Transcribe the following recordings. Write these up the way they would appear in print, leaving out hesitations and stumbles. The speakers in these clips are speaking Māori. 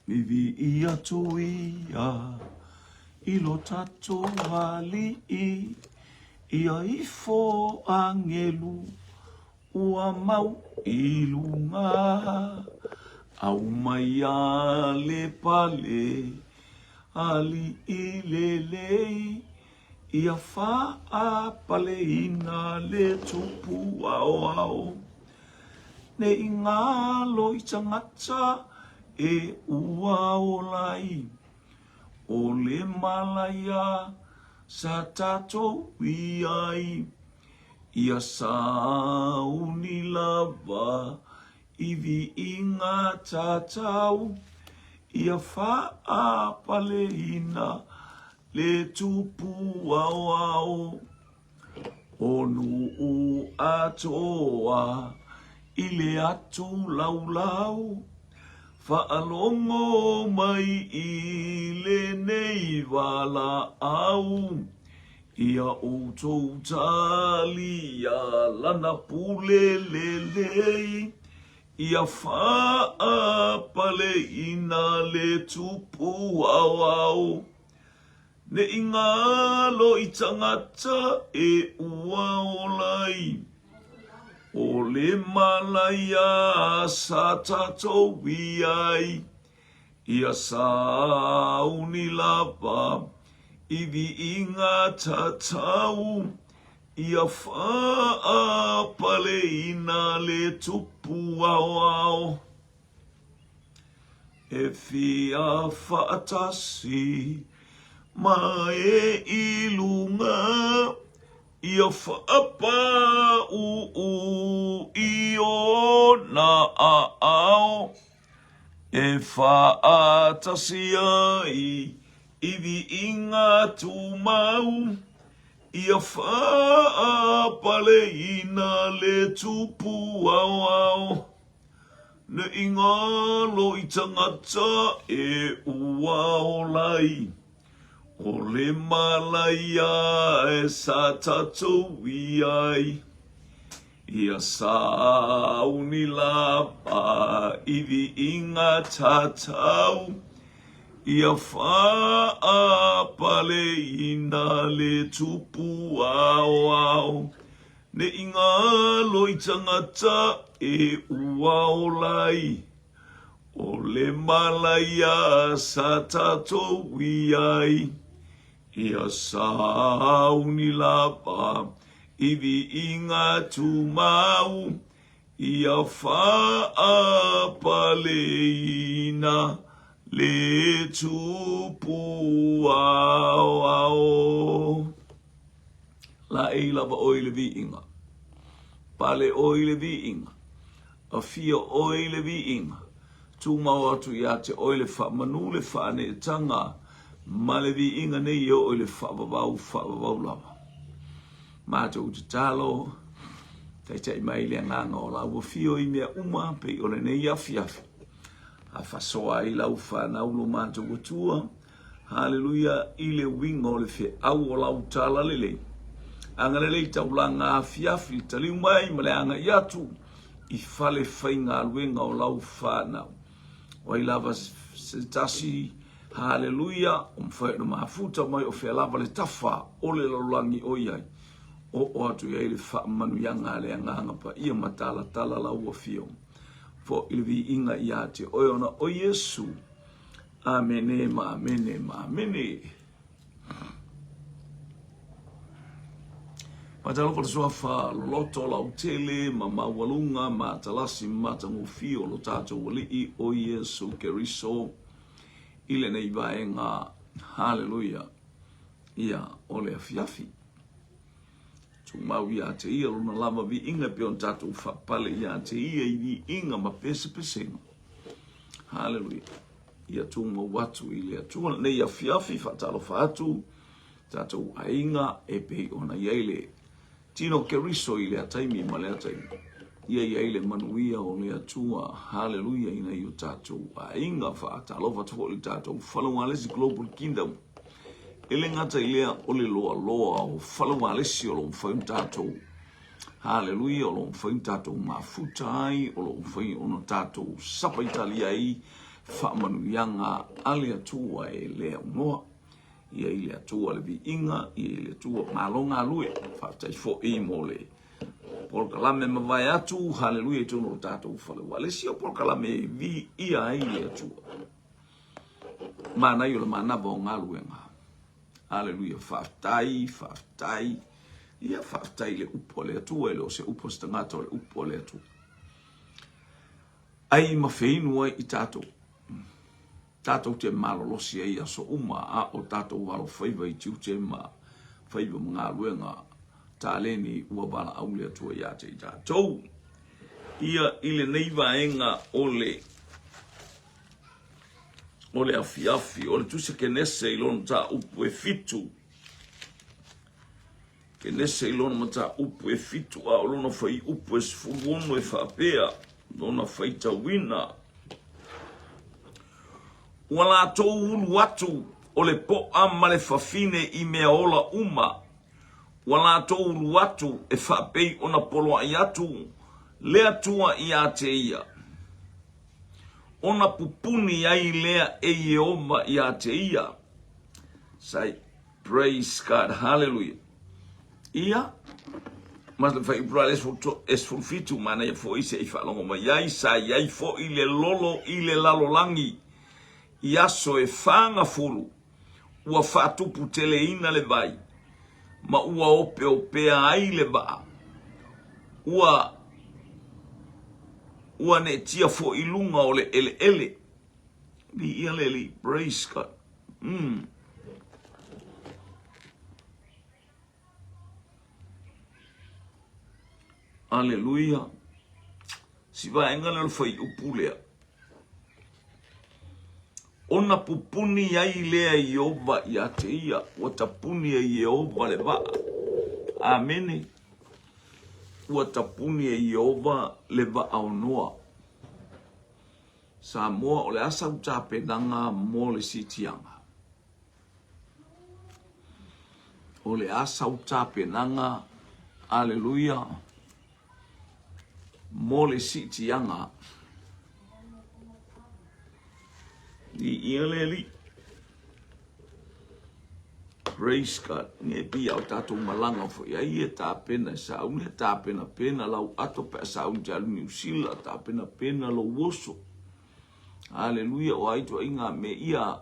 Mivi ia tuia, ilo tato ali ia ifo angelu, ua mau ilunga, au mai ale pale, ali ilelei, ia faa pale ina le tupu ao ao. Ne ingalo i tangata e ua o lai, o le malaya sa tatou iai, ia sauni lava, ivi inga tatau, ia faa pale ina le tupu au au. Onu u atoa, ile atu lau lau, whaalongo mai i le nei wala au, ia o tau tali ia lana pule le lei, ia whaa pale ina le tupu au au. Ne ingalo i tangata e ua o lai, o le malaya sa tatou iai, ia sauni lava, ivi inga tatau, ia faa pale ina le tupu au au. E fia faatasi, ma e ilunga, ia whaapa i o na ao, e whaatasi ai, iwi inga tu mau, ia whaapale ina le tupu au au. Ne ingalo i tangata e ua o lai, o le malaya e sa tatou iai, ia sauni lava, iwi inga tatau, ia faa pale ina le tupu au au. Ne ingalo i tangata e ua o lai, o le malaya sa tatou iai, ia sauni lava, iwi inga tu mau, ia faa pale ina le tupu au au. La e lava oi le vi inga, pale oi le vi inga, a fia oi le vi inga, tu mau atu ia te oi le wha manu le wha ne tanga, ma le vi inga nei o oi le wha lava. Mātou te talo, tai mai le nganga o la ua fio i mea uma, pe o le nei afi. A whasoa i lau whanaulo mātou atua, haleluia, i le winga o le whi au o lau tala lelei. Anga lelei tau la ngā afi, taliu mai ma le anga i atu, i fale whainga luenga o lau whanau. O i lava se tasi, haleluia, o mwhai no mafuta mai o whi lava le tafa o le laulangi o iai. O atu ia i le wha manu yanga le anganga pa ia matala tala la ua fio. Fo ilvi inga ia te oiona o Yesu. Amene ma amene ma amene. Matalo kwa sua fa loto la utele ma mawalunga ma talasi ma tangu fio lo tato wali I o Yesu keriso. Ile nei vaenga hallelujah. Ia ole afiafi. Tu mau ia te ia luna lava vi inga pion tatu whapale ia te ia I vi inga ma pese pesenga. Hallelujah. Ia tu ma watu ili a tu ne ia fiafi whatalo whatu tatu ainga e pe ona iaile. Tino keriso ili a taimi ma lea taimi. Ia iaile manuia o lea tua. Hallelujah ina iu tatu ainga whatalo watu li tatu whalunga lesi global kingdom. Ele ngata ilea ole loa loa o whalunga lesi o lo mwhaim tātou. Hallelujah, o lo mwhaim tātou mafuta ai, o lo mwhaim ono tātou sapa italia ai, whamanuianga ale atua e lea noa. Ia ile atua le vi inga, ia ile atua malonga lue, whaatai fo i mole. Polkalame mawai atu, haleluia tono tātou whale wale sio polkalame vi ia ile atua. Mana i o le manava o ngaluenga. Haleluia, whaatai, ia whaatai le upo le atua, ele o se upo stangata o le upo le atua. Ai mawheinu ai I tātou. Tātou te malolosi ai aso uma a o tātou walo whaiva I tiu te ma whaiva mga luenga tāleni ua bala aule atua ia te I tātou. Ia ile neiva enga ole afiafi, ole tuse kenese ilona ta upu e fitu. Kenese ilona ma ta upu e fitu a olona whai upu e sfuluono e whapea, lona whai tawina. Wala tou ulu watu ole po ama le fafine I mea ola uma. Wala tou ulu watu e whapei ona polo ai atu, lea tua I ate ia. Ona pupuni ai lea e oma I ate ia. Say, praise God, hallelujah. Ia, mas le fai brale es fulfitu mana ia fo ise I whalongo ma iai sa iai fo I le lolo I le lalolangi. Iaso e whanga furu, ua whatupu tele ina le vai, ma ua ope opea ai le vaa, ua ne tia fo ilunga o le ele, li ia le li, praise God. Alleluia. Si va engana le fai upulea. Ona pupuni ai lea Iova I ate ia, ua tapuni ai Iova le vaa. Amene. Ua tapuni ai Iova le vaa o noa. Sa moa o le asa utapenanga mo le sitianga. O le asa utapenanga, aleluia, mo le sitianga. I ialeli. Praise God. Nge pia o tātou malanga fo ia ia tā pena sa une tā pena lau ato pe sa un jalu New Zealand tā pena lo woso. Hallelujah. O aitu inga me ia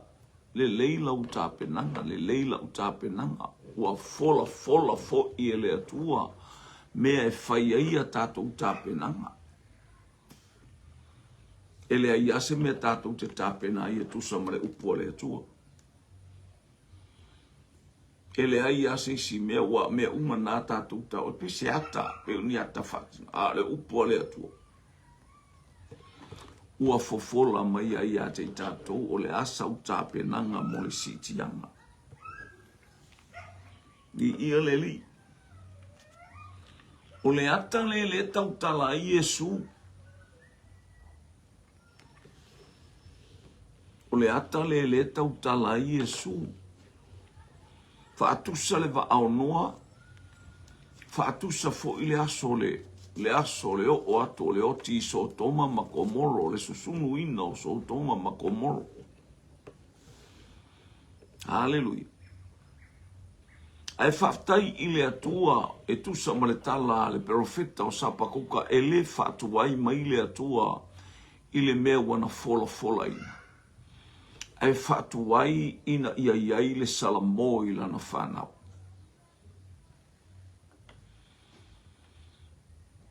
le leila u tā penanga, le leila u tā penanga. Ua fola fo ia le atua. Mea e whaia ia tātou tā penanga. Ele ai ase mea tātou te tāpena ia tusa mare upo le atua. Ele ai ase si mea ua mea uma nā tātou ta o pese ata pe uni ata whati a le upo le atua. Ua fofola mai ai a te tātou o le asa u tāpenanga mo le sitianga. Ni ia le li. O le ata le tautala I Iesu. O le ata le tautala I Iesu. Whaatusa le vaaonoa. Whaatusa fo I le aso le o ato le o ti so toma makomoro. Le susunu ina o so toma makomoro. Hallelujah. Ai whaftai I le atua e tusa ma le tala le profeta o sapakuka e le whaatuai ma I le atua I le mea wana fola ina. Ai whaatuai ina iai le salamo I lana whanau.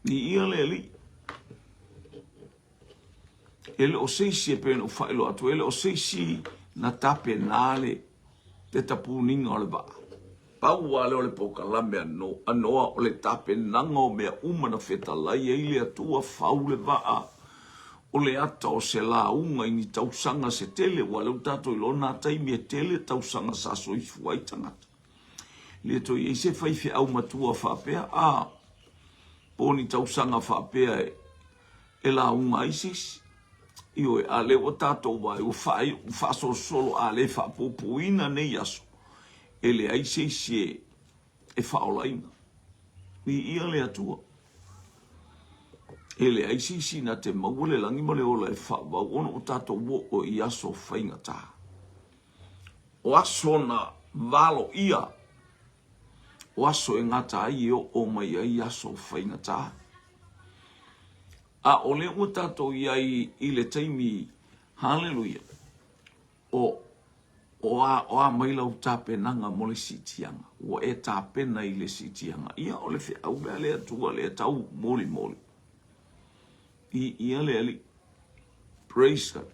Ni ia le li. Ele o seisi e pēna u whaelo atu. Ele o seisi na tape nāle te tapuninga o le vaa. Pau wale o le poka lame anoa o le tape nanga o mea umana whetalai e le atua whau le vaa. O le ata o se la unga I ni tausanga se tele wale o tato I lona taimi e tele tausanga sa soifu ai tangata. Le to I se whaife au matua whapea a poni tausanga whapea e la unga ISIS. Io e ale o tato wai o whaso solo a le whapopuina nei aso. E le ISIS e whaolaina. I ia le atua. Ele ai sisi na te mawale langi mo le ola e wha ono o tato wo o i aso whainga tā. O aso na valo ia. O aso e ngata ai o mai ai aso whainga tā. A o le o tato iai i le taimi, hallelujah, o a mailau tāpenanga mo le sitianga, o e tāpena i le sitianga, ia o le whi au le atua le tau moli moli. Ia le ali, praise God.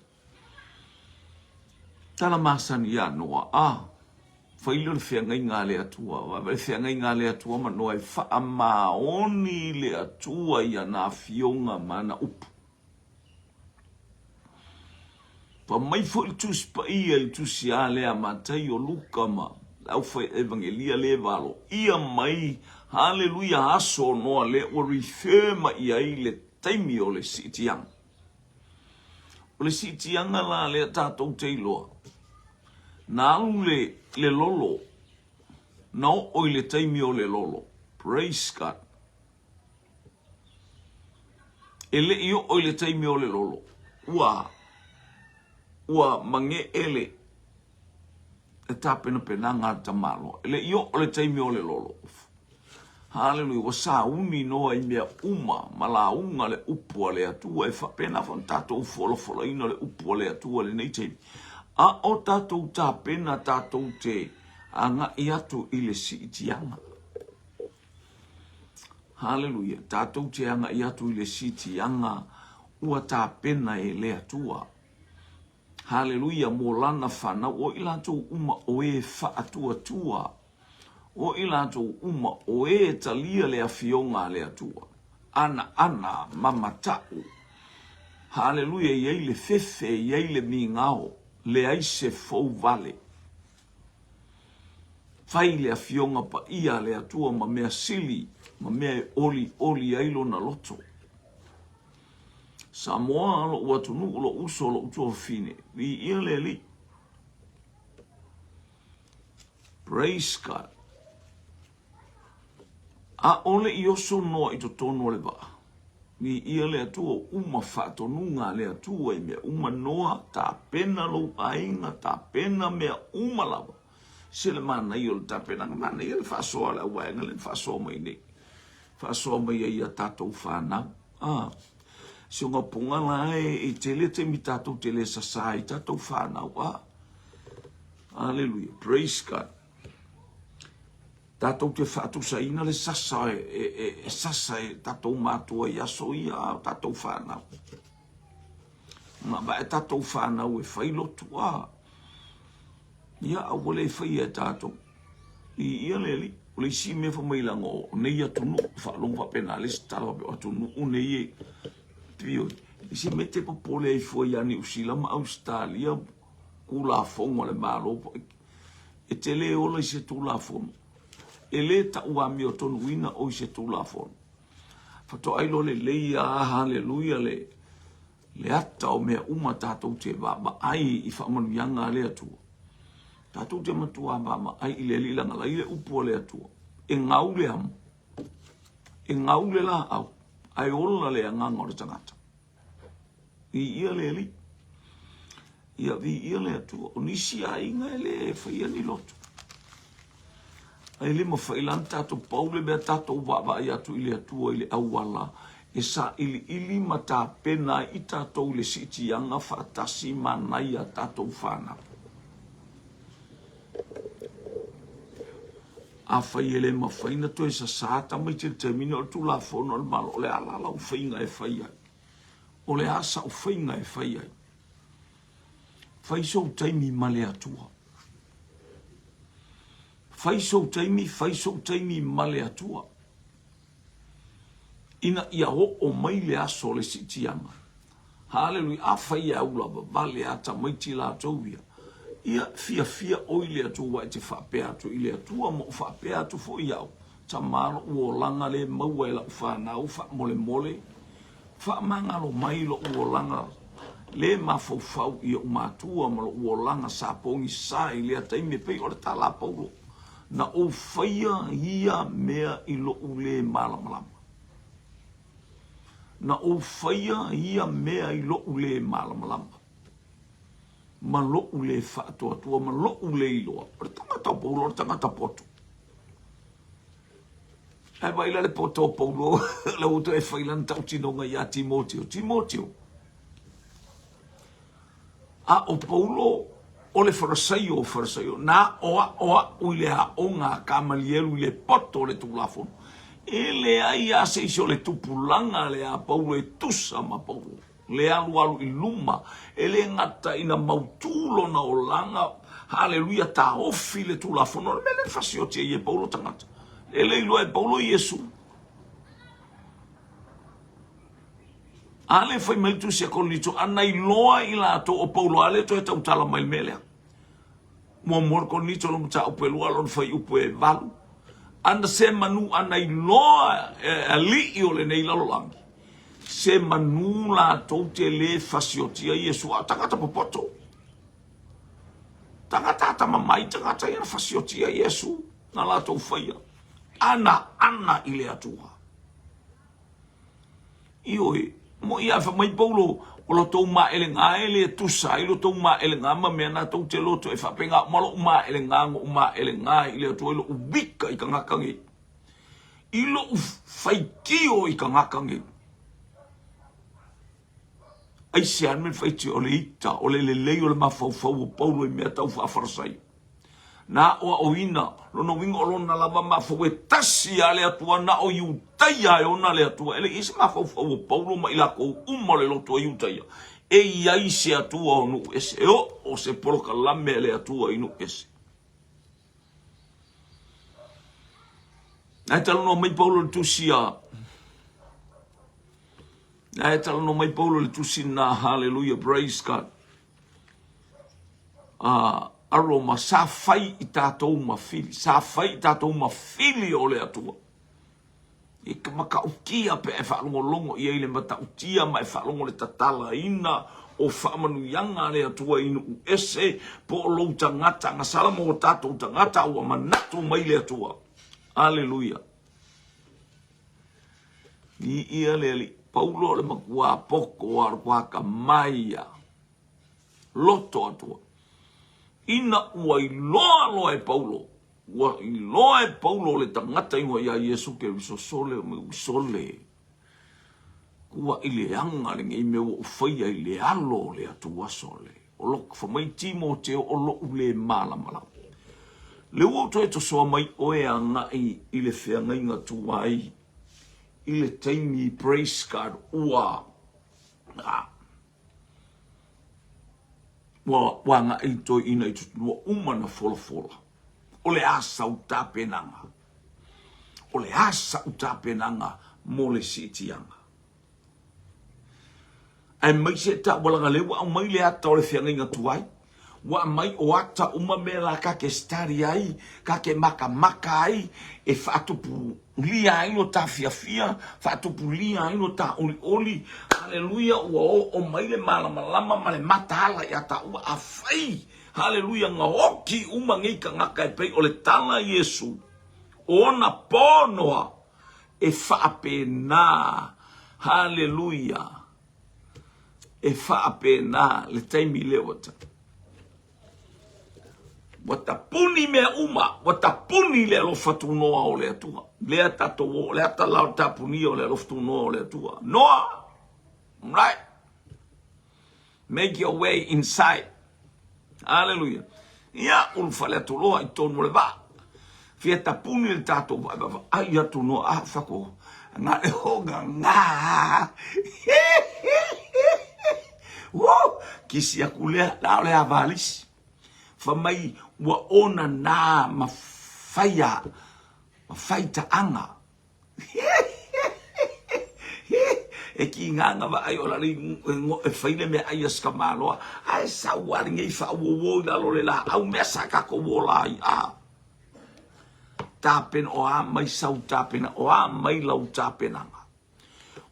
Tala masani ia noa, whailo le whiangai ngā le atua, le whiangai ngā le atua manoa e wha maoni le atua ia nā fionga mana upu. Pa mai fo il tus pa ia il tus ia lea matai o luka ma au fai evangelia le valo. Ia mai, hallelujah, aso noa le o rifema ia i le taimi o le sitianga. O le sitianga la le tātou te iloa. Nā alu le lolo. Nau o le taimi o le lolo. Praise God. Ele io o le taimi o le lolo. Ua mange ele e tāpena penanga tamalo. Ele io o le taimi o le lolo. Hallelujah. Wa sa uni noa I mea uma malaunga le upua le atua e whapena whan tātou wholofola ina le upua le atua le nei taimi. A o tātou tāpena tātou te anga I atu I le siitianga. Hallelujah. Tātou te anga I atu I le siitianga ua tāpena e le atua. Hallelujah, mo lana whana, o ilatou uma o e whaatua tua. O ilatou uma o e talia le awhionga le atua. Ana, mamatau. Hallelujah, iei le fefe, iei le mingao, le aise fau vale. Whai le awhionga pa ia le atua ma mea sili, ma mea oli ailo na loto. Samoa alo ua tunu ulo uso lo utua fine. Vi ia le li. Praise God. A ole I oso noa I to tono le ba. Vi ia le atua uma whatonunga le atua I mea uma noa ta pena lo ainga ta pena mea uma lava. Sele mana I ole ta pena mana I le whasoa la waenga le whasoa mai nei. Whasoa mai ia tatou whanau. Se nga punga la e tele te mi tatou tele sasa I tatou whanau. Hallelujah. Praise God. Tatou te whatu sa ina le sasa sasa tatou matua I aso ia tatou whanau. Ma ba e tatou whanau e whailotu Ia awale e whai e tatou. Ia leli. O le si me whamailango o nei atunu. Whalong whapena le stala pe atunu. O nei e Tio, si mete popole ai foi ani usila ma Australia kula fongo le malo e tele ola I se tula fono e le ta ua mi o tonu ina o I se tula fono fato ai lo le leia hallelujah le ata o mea uma tātou te wama ai I whamanu yanga le atua tātou te matua wama ai I le lilanga la I le upua le atua e ngau le amu e ngau le la au ai ola le anganga o le tangata. I ia le li. Ia vi ia le atua. O nisi a inga e le whaia ni lotu. Ai le ma whailan tato paule mea tato wawa I atu I le atua I le awala. E sa ili ma tā pena I tato le siti anga whaatasi manai a tato whana. A whai ele ma whaina to e sa sāta mai te termina o tula whono al malo o le alala o whainga e whai ai. O le asa o whainga e whai ai. Whai sou taimi ma le atua. Whai sou taimi ma le atua. Ina ia o mai le aso le sitianga. Hallelujah, a whai au lava, vale ata mai ti la tauia. Ia fia o ile atua te whapea atu ile atua mo whapea atu fo iau. Ta maro ua langa le maua e la whanau wha mole. Wha mangalo mailo ua langa le mafau ia umatua mo ua langa sa pongi sa ile ataime pei o le tala paulo. Na o whaia ia mea ilo ule malamalama. na o faia ia mea I lo ule malamalama. Ma lo ule whaatua tua, ma lo ule iloa. O tangata Paulo, o tangata poto. Ai vai le poto Paulo, la uto e whailan tau tinonga ia Timoteo. Timoteo. A o Paulo, o le farasaio, na oa uile a onga kamalielu le poto le tulafon. Ele ai a se iso le tupulanga le a Paulo e tusa ma Paulo. Le alu I luma. Ele ngata ina mautulo na o langa. Haleluia ta ofi le tulafon. No mele fasiote e Paulo tangata. Ele ilo e Paulo Yesu. Ale foi meltu se konito ana iloa ila to o Paulo ale to e tautala mai melea. Mo mor konito lo mta o pelu alon foi upo e valu. Anda se manu ana iloa ali o le nei lalolangi. Se manu la to te le fasiotia Yesu atangata popoto. Tangata mamai tangata ia fasiotia Yesu na la to faia. Ana ile atua. Ioi mo ia fa mai Paulo o lo tau ma elenga ele tusa I lo tau ma elenga ma me na tau te loto e fa penga ma lo ma elenga ngo ma elenga ile to lo ubika I kangakangi I lo faitio I kangakangi ai se an me faitio o le ita o le o le mafau Paulo I me tau fa farsai na o ina lo no wingo lo na lava mafau e tasi ale atua na o iutaia e ona le atua ele isi mafau Paulo ma ilako uma le loto iutaia e iai se atua o nu ese o se poloka lame le atua inu ese na talo no mai Paulo le tusia na talo no mai Paulo le tusina hallelujah praise God aroma sa fai I tātou mawhili. Sa fai I tātou mawhili o le atua. E ka maka ukia pe e whaalongolongo I eile mata utia ma e whaalongo le tatala ina o whaamanu yanga le atua inu ese po o lou tangata nga salamo o tātou tangata ua manatu mai le atua. Alleluia. I ia le Paulo le makua poko arwa ka maia. Loto atua. Ina ua iloa e Paulo. Ua iloa e Paulo le tangata inua ia Yesu ke risosole o me usole. Kua ileanga le ngei mea o whaia I le alo le atua sole. O loko whamai Timoteo o lo ule malamala. Le ua to e to soa mai oe a ngai I le whea inga tuai. I le taimi praise God ua. Wa nga ito ina ito wa umana fola. Ole asa utapenanga. Ole asa utapenanga mole sitianga. Ai mai se ta wala le wa mai le ata ole fianga inga tuai. Wa mai o ata uma mela ka ke stari ai, ka ke maka ai e fatupu lia ino ta fia, fatupu lia ino ta oli. Haleluia o mai le malama ma le matala ya ta ua afai. Haleluia nga hoki uma ngai ka ngaka e pei o le tala Yesu. Ona ponoa e faapena. Haleluia. E faapena le taimi le wata. Watapuni mea uma, watapuni le lo fatunoa o le atua. Le atato o, le atalau tapuni o le lo fatunoa o le atua. Noa, right? Make your way inside. Hallelujah. Ia ulfa le atuloa I tonu le ba. Fia tapuni le tato, ai atu noa, fako. Nga e hoga, nga. Kisi akulea, lao le avalisi. Famai wa ona na mafaya mafaita anga e ki nganga va ai ola e faile me ai skamalo ai sa wari ngai fa wo la lo la au mesa ka ko wola a tapen o a mai sa tapen o a mai la tapen anga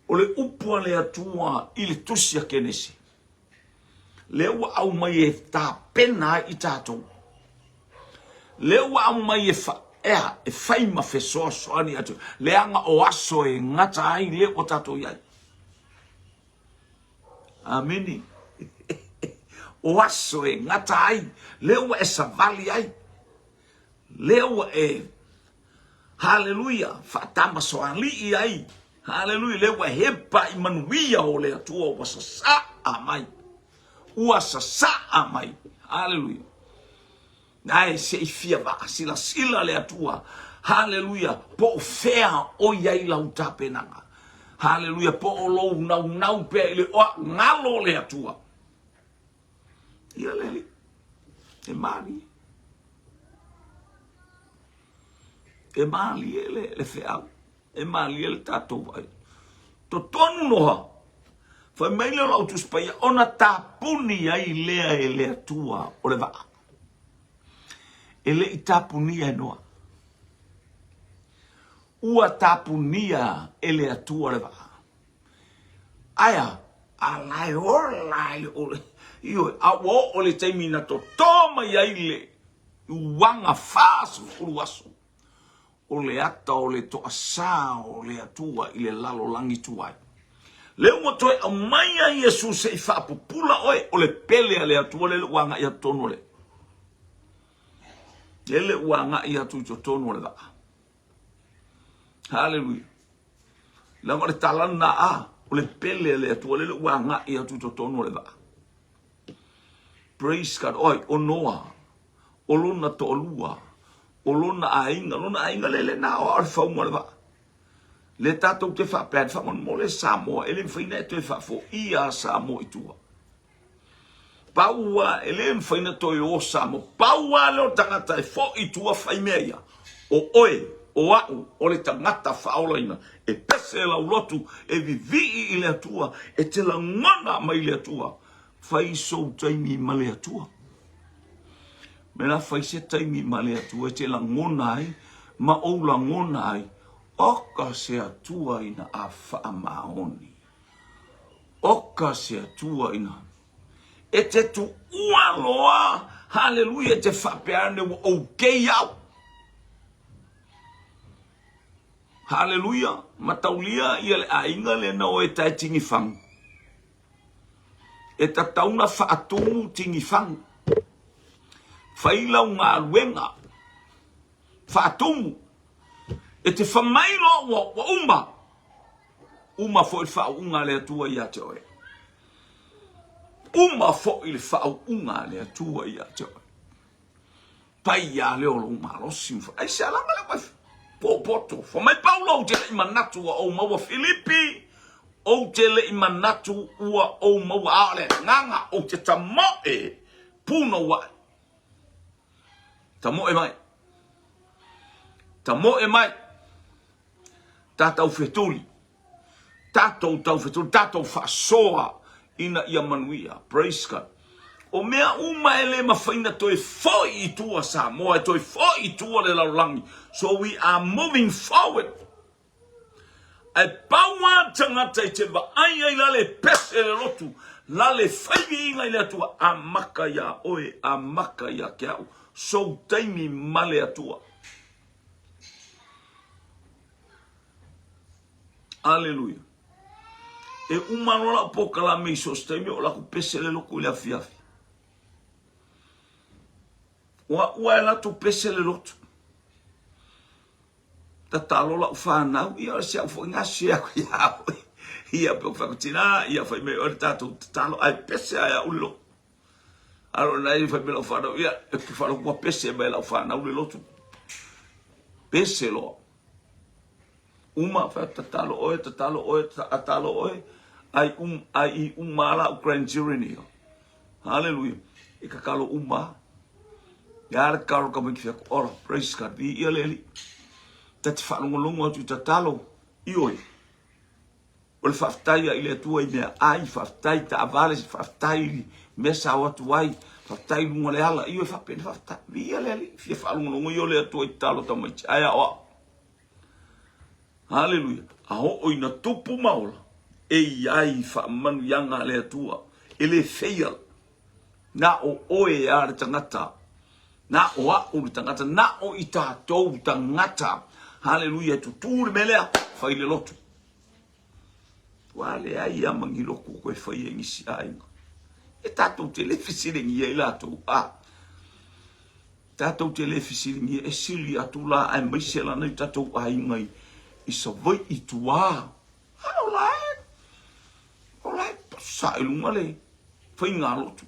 o le upu le atua il tusia kenesi Lewa au mai e ta pena I tatou. Lewa au mai e fai ma fesoaso ani atu. Leanga o aso e ngata ai le o tatou iai. Ameni. O aso e ngata ai. Leo e savali ai. Leo e. Hallelujah. Fatama soali ai. Hallelujah. Leo e hepa imanuia o le atua wasasa amai. Wasasa amai. Hallelujah. Ai se fia va sila le atua. Hallelujah. Po fea o yai la utapenanga. Hallelujah. Po lo nau pe le o ngalo le atua. Ia leli. E mali. E mali le fea. E mali le tatou vai. To tonu noha. Fa mai le lau tuspaia ona tapuni ai lea e le atua o le va. Ele itapunia e noa. Ua tapunia ele atua leva. Aya, alai ole. Io, awo ole taimina to toma yaile. Uwanga fasu uruasu. Ole ata ole to asa ole atua ile lalo langi tuai. Leo mo toe amaya Yesu se ifa pupula oe ole pele ale atua le wanga ia tonu le. Ele wanga ia tu tonu le va. Hallelujah. La ngore talana a ole pele le tu le wanga ia tu tonu le va. Praise God. Oi o Noa. O luna to lua. O luna ainga le na o fa mo le va. Le tato te fa pad fa mo le samo ele fina te fa fo ia samo itua. Paua ele mfaina toi o samo. Paua lo tangata e fo itua faimeia. O oe, o au, o le tangata faolaina. E pese la ulotu, e vivi i le atua, e te la ngana mai le atua. Fai so taimi ma le atua. Mena fai se taimi ma le atua, e te la ngona ai, ma o la ngona ai. Oka se atua ina a faa maoni. Oka se atua ina. E te tu ua loa, hallelujah, te whapeane wa okay au. Hallelujah, mataulia ia le ainga le na o e tai tingi whang. E ta tauna whaatumu tingi whang. Whailau ngā luenga. Whaatumu. E te whamailo wa uma. Uma fo il whaunga le atua ia te oe. Uma fo il fau unga le atua ia te oe. Pai ia leo lo marosi. Ai se alanga le waifu. Poto. Fo mai paulo o te le imanatu o maua Filipi. O te le imanatu ua o maua ale. Nganga o te tamoe. Puno wai. Tamoe mai. Tamoe mai. Tatau fetuli. Tatou fetuli. Tatou fasoa. Ina ia manuia. Praise God. O mea uma ele mawhaina toi foi I tua Samoa. Toi foi I tua le laulangi. So we are moving forward. Ai paua tangata I te vaai la le pese le lotu. La le whaivi inga I le atua. Amaka ya oe. Amaka ya kiau. So taimi male atua. Hallelujah. E umanola poka la me so stemi o la ku pese le loko le afiafi. Ua la tu pese le lotu. Ta talo la ufana ia se fo ngasi aku ia. Ia pe fa kutina ia fa me o tatu talo ai pese ai ulo. Alo nai fa me lo fa ia e ki fa lo ku pese me la ufana ulo lotu. Pese lo. Uma fa talo oe ai umala Ukraine. Hallelujah. E kakalo uma. Ya karo ka miki ko ora praise God bi ileli. Tati fa longo tu tatalo ioi. Ol faftai ile tua ime ai faftai ta avale faftai mesa watu wai faftai lungo le ala ioi fa pen faftai bi ileli fi fa longo yo le tua talo ta mai aya o. Hallelujah. Aho o ina tupu maula. E ai fa manu yanga le tua. Ele fail. Na o oe ar tangata. Na o a o tangata. Na o ita tau tangata. Hallelujah. Tu tu melea. Fa ile lotu. Wale ai a mangilo ku koe whai e ngisi ainga. E tātou te lefisiri ngi e lātou tātou te lefisiri ngi e sili atu la ai maisela nei tātou ainga i sa vai i tuā. Olai, sa ilunga le, whai ngā lotu.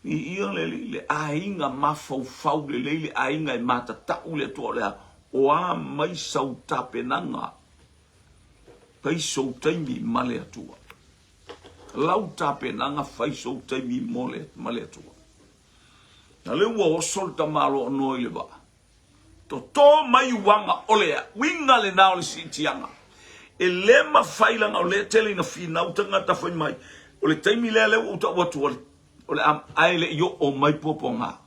I ia le ainga mawhau le ainga e mata tau le toa lea o a mai sau tapenanga. Pai sau taimi male atua. Lau tapenanga fai sau taimi male atua. Na le ua o solta malo o noi le ba. To tō mai wanga olea, winga le nao le sitianga. E le mawhailanga o le tele na whina utanga ta whai mai. O le taimi lea leo uta watu o le am aile i o mai poponga.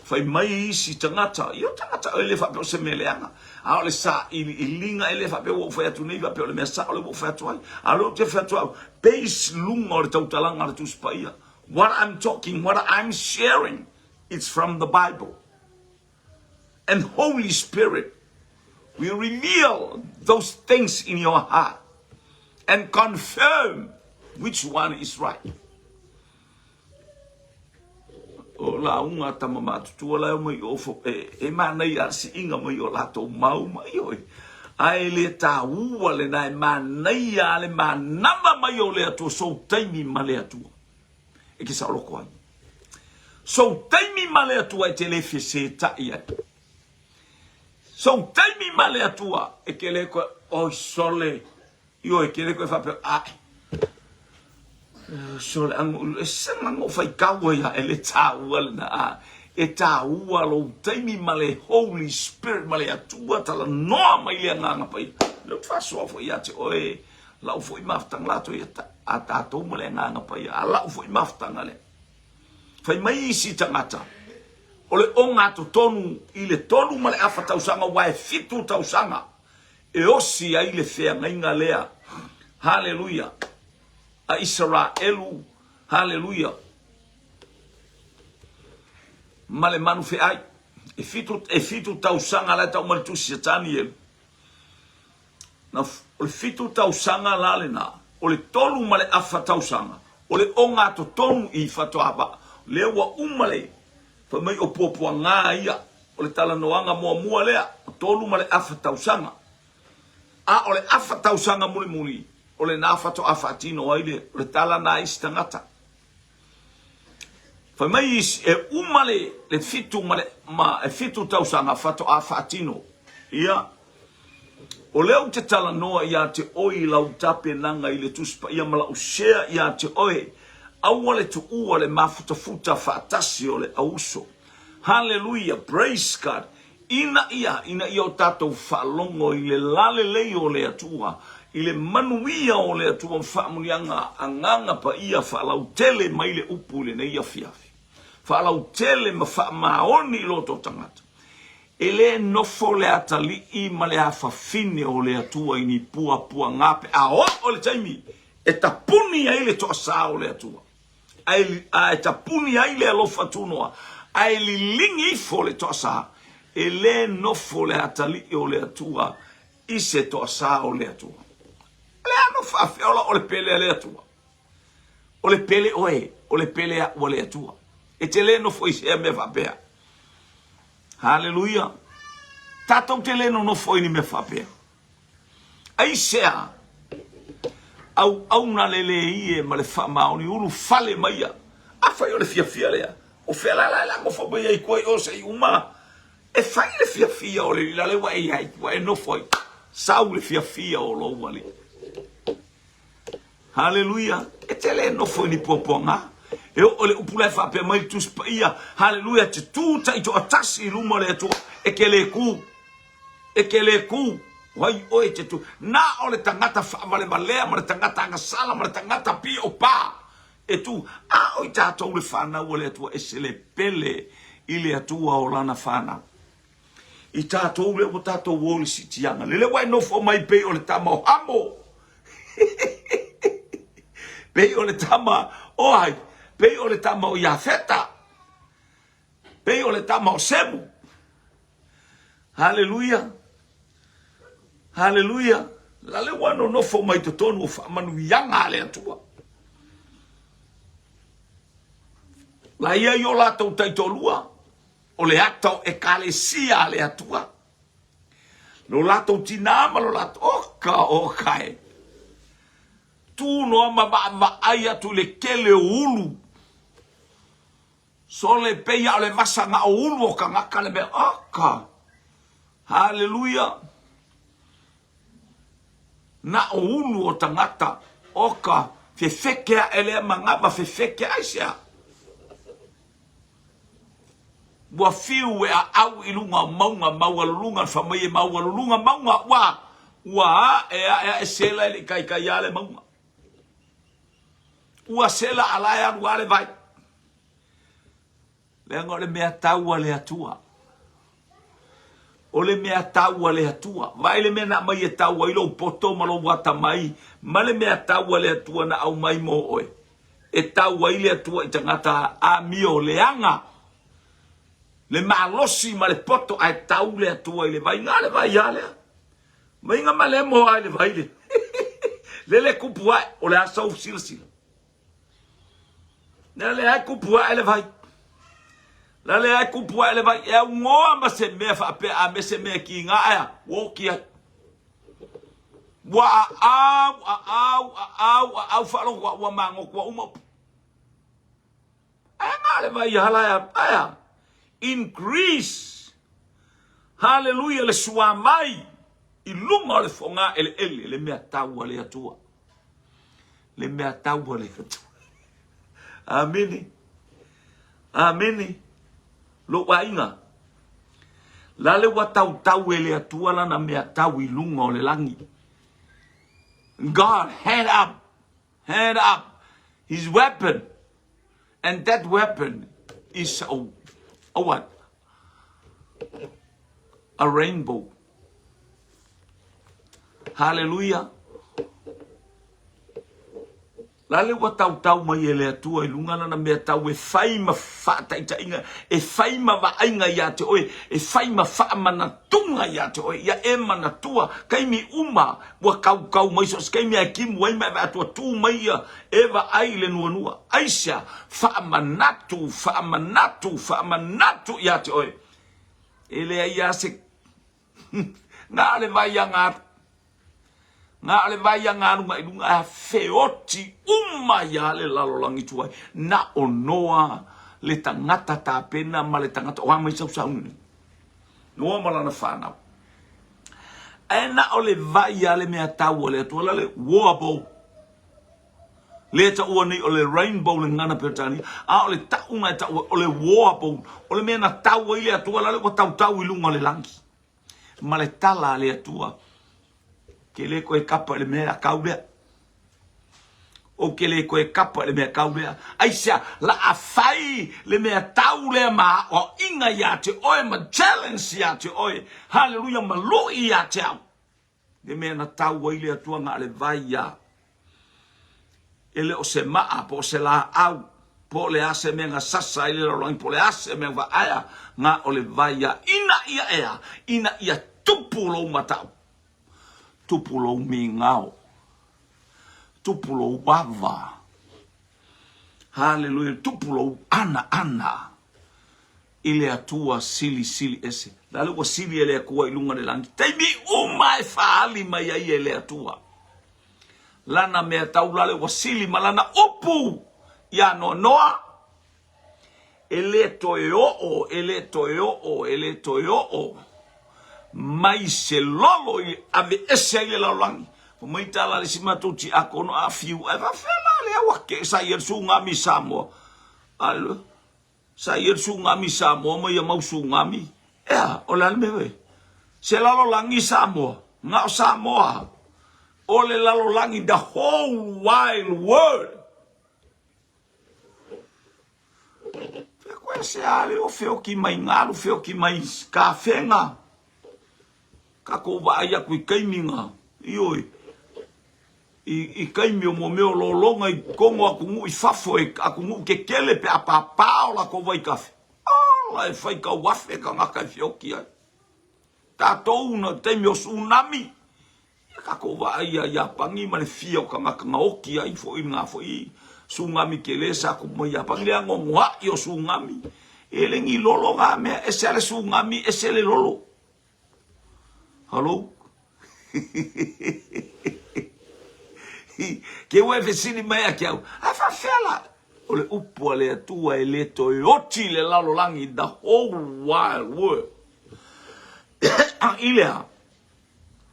Whai mai isi tangata, i o tangata o le whape o se meleanga. A o le sa i linga e le whape o whai atu nei whape o le mea sa o le whai atu ai. A lo te whai atu au, peis lunga o le tautalanga le tuspaia. What I'm talking, what I'm sharing, it's from the Bible. And Holy Spirit will reveal those things in your heart and confirm which one is right. O la unga tama matutua la mai o fo e mana ia si inga mai o lato mau mai oi. Ai le ta ua le nai mana ia le manama mai o le atu so taimi ma le atua. E ki sa loko ai. So taimi ma le atua e te le fese ta ia. So taimi ma le atua e ke le ko o sole. Io e ke le ko fa pe ai. So ang sanga ngo fai kawa ya ele taua na e taua lo taimi male Holy Spirit male atua tala no mai le nga pai lo fa so fo ya te oe la fo I maftang la to ya ta to male nga pai ala fo I maftang ale fai mai si tangata ole onga to tonu ile tonu male afa tau sanga wa fitu tau sanga e osi ai le fea nga lea hallelujah a Israelu, hallelujah. Male manu fe ai, e fitu tau sanga la tau maritu siatani elu. Na ole fitu tau sanga la le na, ole tolu male afa tau sanga, ole onga to tonu I fato aba, le wa umale, fa mai o popua ngā ia, ole tala noanga mua lea, tolu male afa tau sanga. A ole afa tau sanga muli. Ole na fato afatino aile le tala na istangata. Fa mai e umale le fitu male ma e fitu tausanga fato afatino. Ia ole o te tala noa ia te oi lau tape nanga ile tuspa ia mala o share ia te oi awale tu uale mafuta fatasi ole auso. Hallelujah, praise God. Ina ia o tato falongo ile lale leo le atua. Ile manuia o le atua whaamunianga anganga pa ia whaalau tele mai le upu le nei a fiafi. Whaalau tele ma whaamaoni loto tangata. Ele nofo le atali I ma le hawhawhine o le atua ini pua ngape. A o le taimi e tapuni ai le toa sa o le atua. A e tapuni ai le alofa tunoa. A e li lingi fo le toa sa. Ele nofo le atali o le atua I se toa sa o le atua. Le fa feola o le pele le atua. O le pele oe, o le pele a o le atua. E te le no foi se me fa pea. Hallelujah. Tatou te le no foi ni me fa pea. Ai sea. Au na lele ie ma le fa maoni ulu fale maia. A fai o le fia lea. O fela la mo fo be ai koi o se uma. E fai le fia o le la le wa ai wa no foi. Sau le fia o lo wali. Hallelujah. E te le no foi ni poponga. E o le upula fa pe mai tu spaia. Hallelujah. Te tu ta ito atasi luma le tu. E ke le ku. E ke le ku. Wai oi te tu. Na o le tangata fa vale malea. Ma le tangata anga sala. Ma le tangata pi o pa. E tu. A oi tato le whana o le atua. E se le pele. I le atua o lana whana. I tato le o tato woli si tianga. Le wai no fo mai pe o le tamo hamo. Pei o le tama o ai, pei o le tama o Iafeta, pei o le tama o Semu. Hallelujah, hallelujah. La le wano no fo mai to tonu fa manu yanga le atua. La ia yo la tau taitolua. O le atau e kale sia le atua. Lo la tau tinama lo la oka okae. Tu no ama ma aia tu le kele ulu. So le peia le masa nga ulu o ka ngaka le me oka. Hallelujah. Na ulu o tangata oka fefekea ele mangaba fefekea aisia. Bua fiu e a au ilunga maunga maualulunga famaye maualulunga maunga wa e sela ele kai ale maunga. Ua sela alaya ruale vai. Lengo le mea taua le atua. O le mea taua le atua. Vai le mea na mai e taua ilo poto malo wata mai. Ma le mea taua le atua na au mai mo oe. E taua ile atua i tangata a mio leanga. Le malosi ma le poto ai tau le atua i le vai. Nga le vai alea. Mai nga ma le mo ai le vai le. Le kupu ai o le asau sila sila. Nea le ai kupu ai le vai. La le ai kupua ele vai e ngoa ma se me fa pe a me se me ki nga ya wo ki wa au fa lo wa mango kwa umo nga le vai hala ya aya increase hallelujah le sua mai I lunga le fonga ele le mea tau le atua le mea tau le atua amini amini lo wainga la le watau tau ele atua la na mea tau I lunga o le langi. God hand up his weapon, and that weapon is a what? A rainbow. Hallelujah. La le watau tau mai ele atua I lunga na mea tau e faima fata ita inga e faima va ainga ya te oe e faima fa mana tunga ya te oe ya e mana tua kaimi uma wa kau mai so kaimi akim wai mai va tua tu mai ya eva ai le nua aisha fa manatu ya te oe ele ia se na le vai anga nga le vai nga runga I lunga feoti uma ya le lalolangi tuai na onoa le tangata ta pena ma le tangata wa mai sau no mala na fana ena o le vai ya le mea tau le tu le woabo le ta o ni o le rainbow le ngana petani a o le taunga ta o le woabo o le mea na tau ile tu le ko tau I lunga le langi ma le tala le tua ke le koe kapa le mea kaulea. O ke le koe kapa le mea kaulea. Aisha, la a fai le mea taulea ma o inga ya te oe, ma challenge ya te oe. Hallelujah, ma loi ya te au. Le mea na tau waile atua ngā le vai ya. Ele o se maa po se la au. Po le ase mea ngā sasa ile rolangi. Po le ase mea ngā aya ngā o le vai ya. Ina ia tupu lo matau. Tupulo mi ngao. Tupulo wava. Hallelujah. Tupulo ana. Ile atua sili ese. Lale wa sili ele akua ilunga le langi. Teimi uma e faali mai ai ele atua. Lana mea tau lale wa sili malana upu. Ya noa. Ele toyo. Mai se lolo I ave ese ile la langi po mai tala le simatu ti akono a fiu e va fela le wa ke sa yer sunga mi samo alo sa yer sunga mi samo mo ya mau sunga mi o la me ve se la lo langi samo nga samoa o le la lo langi the whole wide world fe ko se ale o feo ki mai ngalo feo ki mai ka fenga kako wa ia kui kaiminga ioi I kaimi o mo meo lo longa I kongo akungu I fafo akungu ke kele pe apapao la ko vai kafe la e fai ka wafe ka ngaka I fioki ai tatou na teimi o tsunami Kako wa ia pangi ma le fia o kanga oki ai fo i nga fo i sungami ke le sa ko mo ia pangi le ngonga i o sungami e le ngi lolo ga me e se le sungami e se le lolo. Hello? Ke we fe sini mai a kiau a fa fela o le upu le atua e le to e oti le lalo langi the whole wild world. Ilea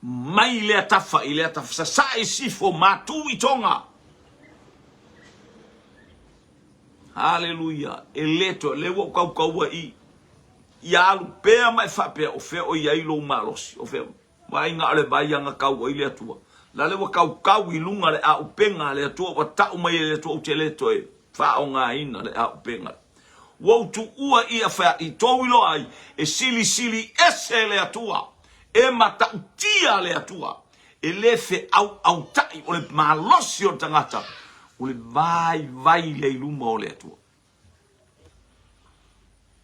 mai le tafa sa e sifo matu i tonga. Hallelujah. E leto le wo kau i ia alu pea mai fa pea o fe o ia ilo malosi o fe mai nga le baya nga kau i le atua la le wo kau i lunga le a upenga le atua wa tau mai le atua o te leto e fa o nga ina le a upenga wo tu ua ia fa i towilo ai e sili ese le atua e mata utia le atua e le fe au tai o le malosi o tangata o le vai le iluma o le atua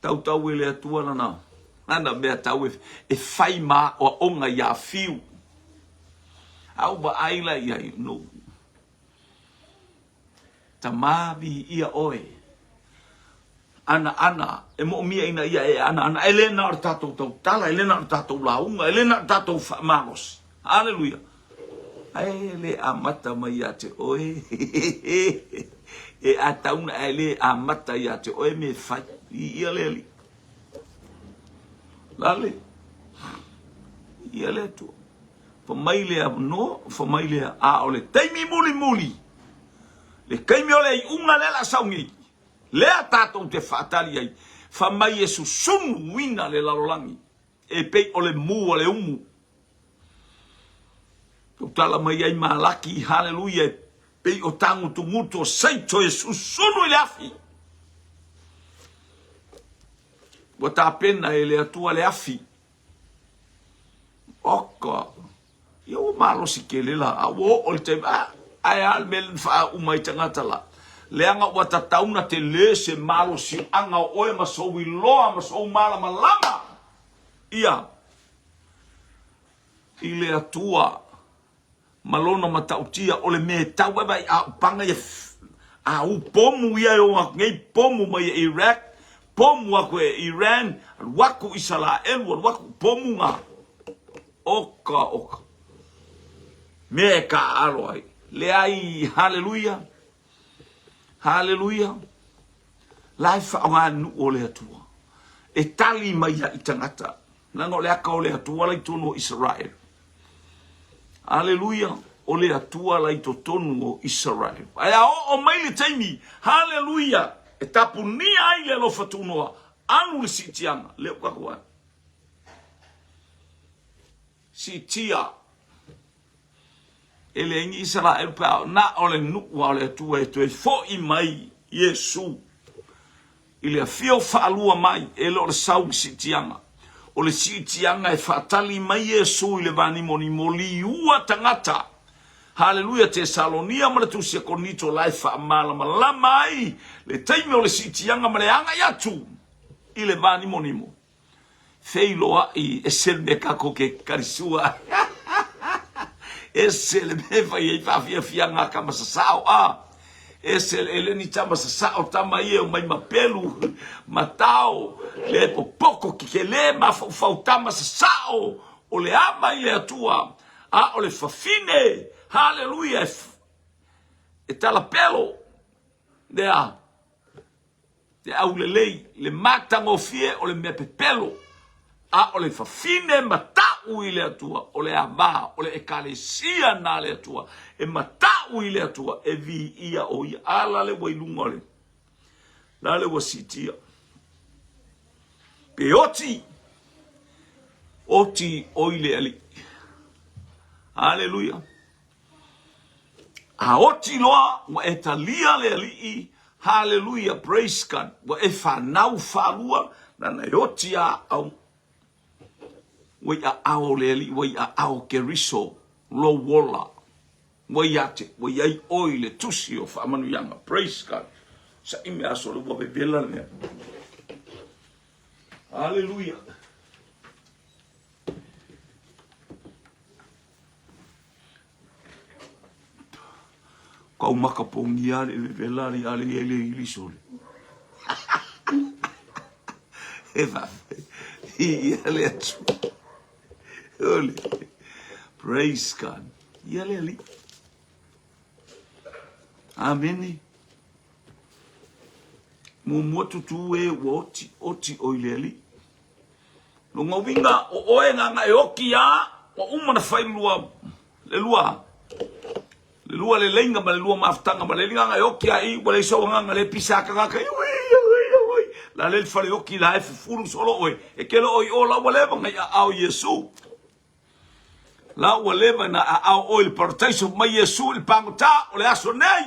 tau e le atua lana ana mea tau e fai ma o onga ia fiu au ba aila ia no tamavi ia oe ana e mo mia ina ia e ana elena o tatou tau tala elena o tatou launga elena o tatou magos haleluia ai le amata mai ate oe e atauna ele amata ia te oe me fai ia leli lale ia le tu fa mai le no fa mai le a ole taimi muli le kaimi ole unga le la saungi le atato te fatali ai fa mai e susunu wina le lalolangi e pe ole mu ole umu tala mai ai malaki haleluia pe o tangu tu muto saito e susunu le afi bota pena ele atua le afi oko yo malo si kele la awo o te ai al mel fa umai tangata la le anga wata tauna te le se malo si anga oe ma so wi loa ma so mala malama ia ile atua malona matautia ole me tawe bai a panga ye a u pomu ia o ngai pomu mai Iraq pomu ako Iran waku Israel waku pomu nga oka me ka aloi le ai hallelujah life anga nu ole atua e tali mai ia itangata nano le aka ole atua lai tono Israel hallelujah ole atua lai to tonu Israel aya o mai le taimi hallelujah e tapu ni ai le lo fatunoa anu le sitianga le kakua sitia ele ngi Israel pa na ole nu ole atua e to fo i mai Yesu ile fio fa alua mai ele o sau sitianga o le sitianga e fatali mai Yesu ile vani moli ua tangata haleluia te Salonia ma le tusia konito life amala malamai le taimi o le sitianga ma le anga yatu ile vani monimo feiloa i eselme kako ke karisua esele me fai e fa fianga kama sasao esel eleni tama sasao tama ie o mai mapelu matao le popoko ki le ma fau tama sasao o le ama ile atua o le fafine hallelujah e tala pelo dea te au le matango fie o le mepe pelo o le fafine matau ile atua o le ama o le ekalesia na le atua e matau ile atua e vi ia o ia ala le wailunga le na le wasitia pe oti o ile ali hallelujah oti loa wa etalia le ali hallelujah praise God wa e fanau falua na oti au wai ao leli wai ao keriso lo wola wai ate wai ai oile tusi o famanu yanga praise God sa ime aso le wabe bela ne hallelujah Kau makapongi ale velari ale ele ilisole. Eva. Iale atu. Ole. Praise God. Iale ali. Amen. Mo tutu e oti oile ali. No ngawinga o oenga nga eoki ya o umana fai lua le lua le lenga ma le lua maftanga ma le linga nga eoki ya I wale iso nga le pisaka nga kai la le fale oki la e fufuru solo oe e kelo oi o la waleva nga ya au Yesu la waleva na au oil parotaiso ma Yesu il pangota o le aso nei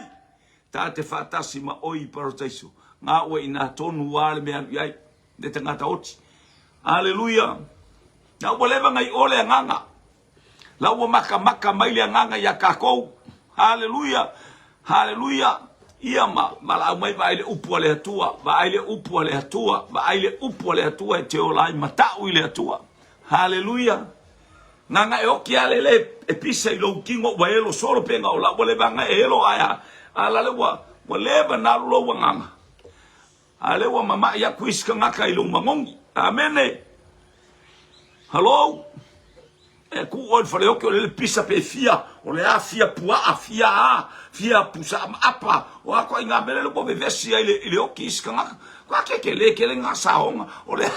ta te fatasi ma oi parotaiso nga oe ina tonu wale mea yai de te ngata oti. Haleluya. Na waleva ngai ole nganga. La wa maka maile nganga ya kako. Haleluya. Haleluya. Ia mala mai vai le upu le atua, vai le upu le atua, vai le upu le atua te ola mata le atua. Haleluya. Nganga e oki ale le e pisa I lo kingo wa elo solo penga ola waleva ngai elo aya. Ala le waleva na lo nganga. Ale wa mama ya kuiska ngaka I lo mangongi. Amen. Hello. E ku ol fale o ke le pisa pe fia, o le afia pua afia fia pusa apa. O ko inga mele lo bo vesi ile o kiska ngaka. Kwa ke le ngasa honga. O le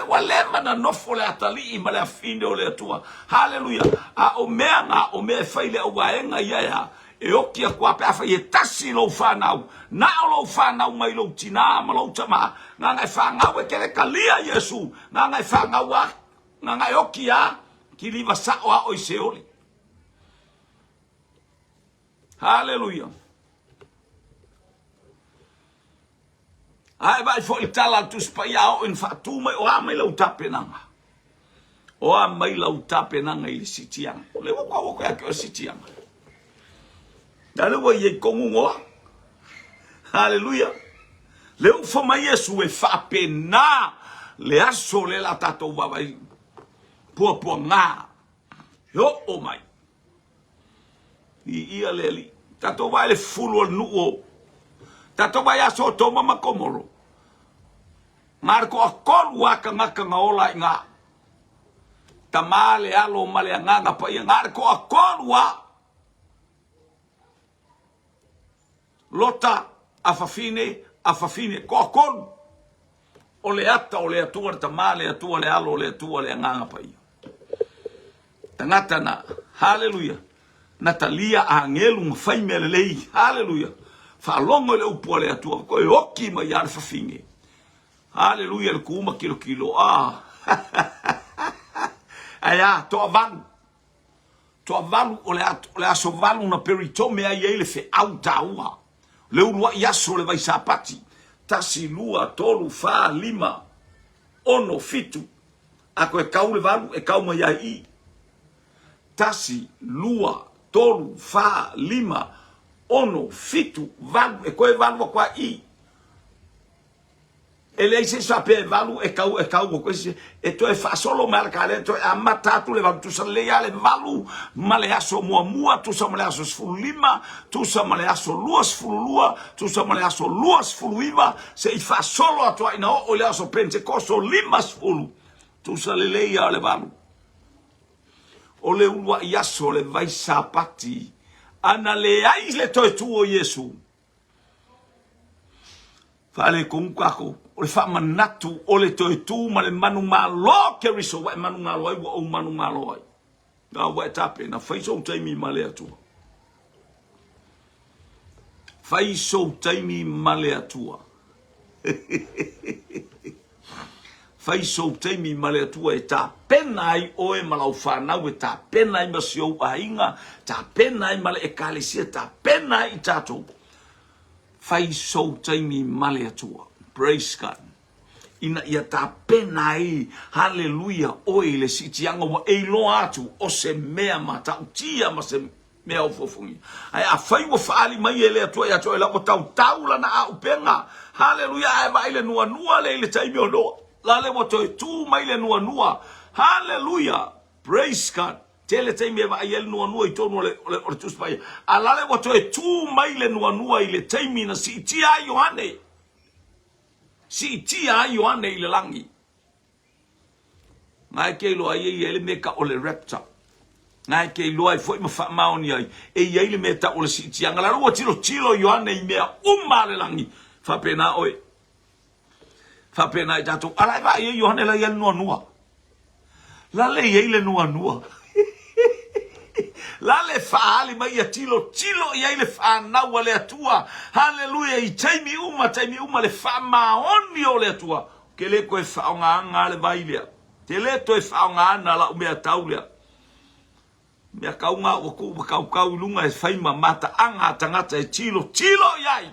walema na nofo le atali I male afinde o le atua. Hallelujah. A o mea faile o waenga ia. E okia kwa pe afa ye tasi lo whanau. Na lo whanau mai lo tina ma lo tama. Nga ngai whangau e kere kalia Yesu. Nga ngai whangau a. Nga ngai okia ki liwa sao a oi se oli. Hallelujah. Ai vai fo itala tu spaiao in fatu mai o a mai lo tapenanga. O a mai lo tapenanga I sitianga. Le wako ya ke sitianga. Dale wa ye kongu ngoa. Hallelujah. Le ufo ma Yesu e fa pena. Le aso le la tato wabai. Pua nga. Yo o mai. I ia leli. Tato wa le fulu al nuo. Tato wa ya so toma makomoro. Marko akol waka ngaka ngaola nga. Tamale alo male nganga pa ia ngarko akol wa. Lota afafine kokon o le ata o le atua ta male atua le alo le atua le nganga pai tangata na haleluya Natalia angelu mfai melelei haleluya fa longo le upo le atua ko e oki ma yar fafine haleluya le kuma kilo aya to avan o le aso valu na peritome ai ele fe autaua le urua yaso le vai sapati tasi lua tolu fa lima ono fitu ako e kau le valu e kau mai ai tasi lua tolu fa lima ono fitu valu e koe valu kwa I ele se sape valu e kau ko se e to e fa solo mal kale to a matatu le valu tu sa le ale valu male aso mua tu sa male aso fulima tu sa male aso luas fulua tu sa male aso luas fuluiva se I fa solo a to ina o le aso pentecosto limas fulu tu sa le ale valu o le ulwa yaso le vai sapati ana le ai le to tu o Yesu fale con kako o le fa manatu o le to tu ma le manu malo ke riso wa manu malo ai o manu malo ai na wa tape na fai so taimi male atua fai so taimi male atua fai so taimi male atua e ta penai o e malau fa na we ta penai masio ainga ta penai male e kalesia ta penai tato fai so taimi male atua. Praise God. Ina ia ta penai. Hallelujah. Oi le sitianga wa eilo atu. O se mea mata utia ma se mea ufofungi. Ai a fai wa faali mai ele atua ia toa ila o tau taula na a upenga. Hallelujah. Ai ba ile nua le ile taimi o noa. La le wa toi tu mai le nua. Hallelujah. Praise God. Tele taimi va yel no I tonu ole tu spai. Alale wato e tu maile no ile taimi na si tia Yohane. Si tia Yohane ile langi. Ngai ke lo ai ele meka ole rapture. Ngai ke lo ai foi ma maoni ai. E ele meta ole si tia ngala ro tilo Yohane I mea le langi. Fa pena oi. Fa pena jato ala va ye Yohane la yel no. La le ile no. La le faali mai tilo ia ile fa na wale atua. Hallelujah I taimi uma le fa maoni ole atua. Ke le ko fa nga le bailia. Te le to fa nga na la me taulia. Me kaunga o ku kau lunga e fai mata anga tangata e tilo iai.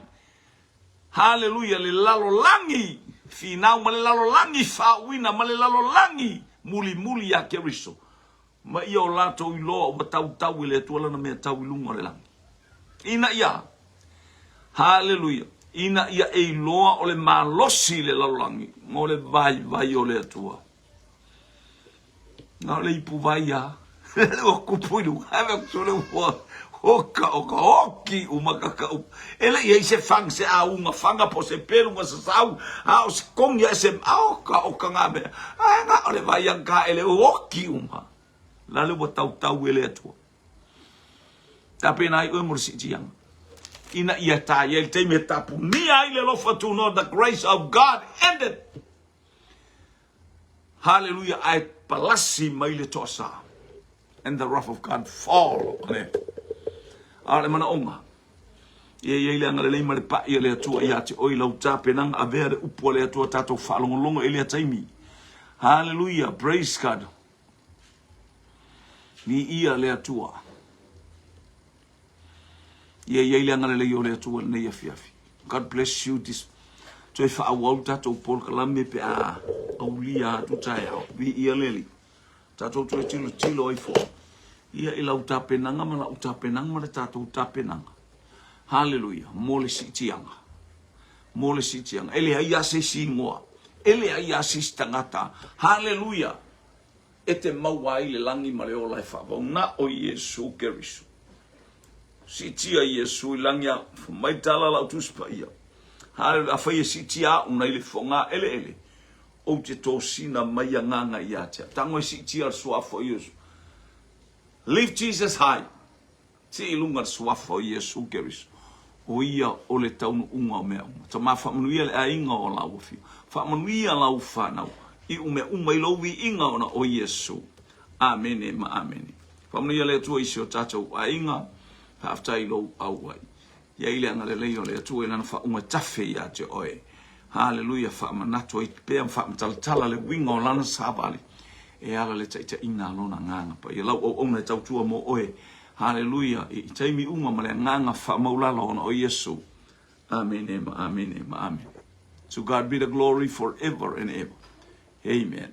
Hallelujah le lalo langi. Finau ma le lalo langi fa wina ma le lalo langi. Muli ya keriso. Ma ia o lato I loa o tau ile tuala na mea tau ilunga le langi. Ina ia. Hallelujah. Ina ia e loa o le malosi le lalangi. Ngo le vai o le atua. Nga le ipu vai ya. Le o kupuilu. Have kusole ua. Oka oki umakaka. Ele ia se fang se a unga fanga po se pelu nga se sau. A o se kongia se oka ngabe. A nga o le vai yang ka ele oki uma. Lalu buat tahu ele atua. Tapi nai umur si jiang. Ina ia ta ia te me tapu. Ni ai le lofa to know the grace of God ended. Hallelujah. I palasi mai le tosa. And the wrath of God fall on it. Ale mana onga. Ia le anga le mai pa ia le atua ia te oi lau tape nang a vere upo le atua tato whalongolongo ele taimi. Hallelujah. Praise God. Ni ia le atua. Ia le anga le yo le atua nei afiafi. God bless you this. Toi fa awauta to Paul Kalame pe a aulia tu tai au. Vi ia leli. Tato tu tilo I fo. Ia ila utapenanga mana utapenanga mana tato utapenanga. Hallelujah. Mole si tianga. Ele ia se singoa. Ele ia se stangata. Hallelujah. Ete maua ile langi male o lai fa na o Yesu Keriso. Si tia Yesu langia mai tala la tuspa ia. Hallelujah. Fa si tia una ile fonga ele. O te tosina mai nganga ia tia. Tango si tia swafo Yesu. Lift Jesus high. Si ilunga swafo Yesu Keriso. O ia o le taunu unga o mea. Ta mafa manuia le ainga o lau fi. Fa manuia lau fa nau. I ume ilowi inga ona o Yesu. Amen e ma amen. Whamania le atua isi o tātou a inga. Hafta ilo au ai. Ia ile anga le leo le atua ina wha unga tafe ia te oe. Hallelujah. Wha manato i pēam wha mtalatala le winga o lana sāwali. E ala le taita ina lona nganga. Pa ia lau o ona e tautua mo oe. Hallelujah. I taimi unga ma le nganga wha maulala ona o Yesu. Amen e ma amen e ma amen. To God be the glory forever and ever. Amen.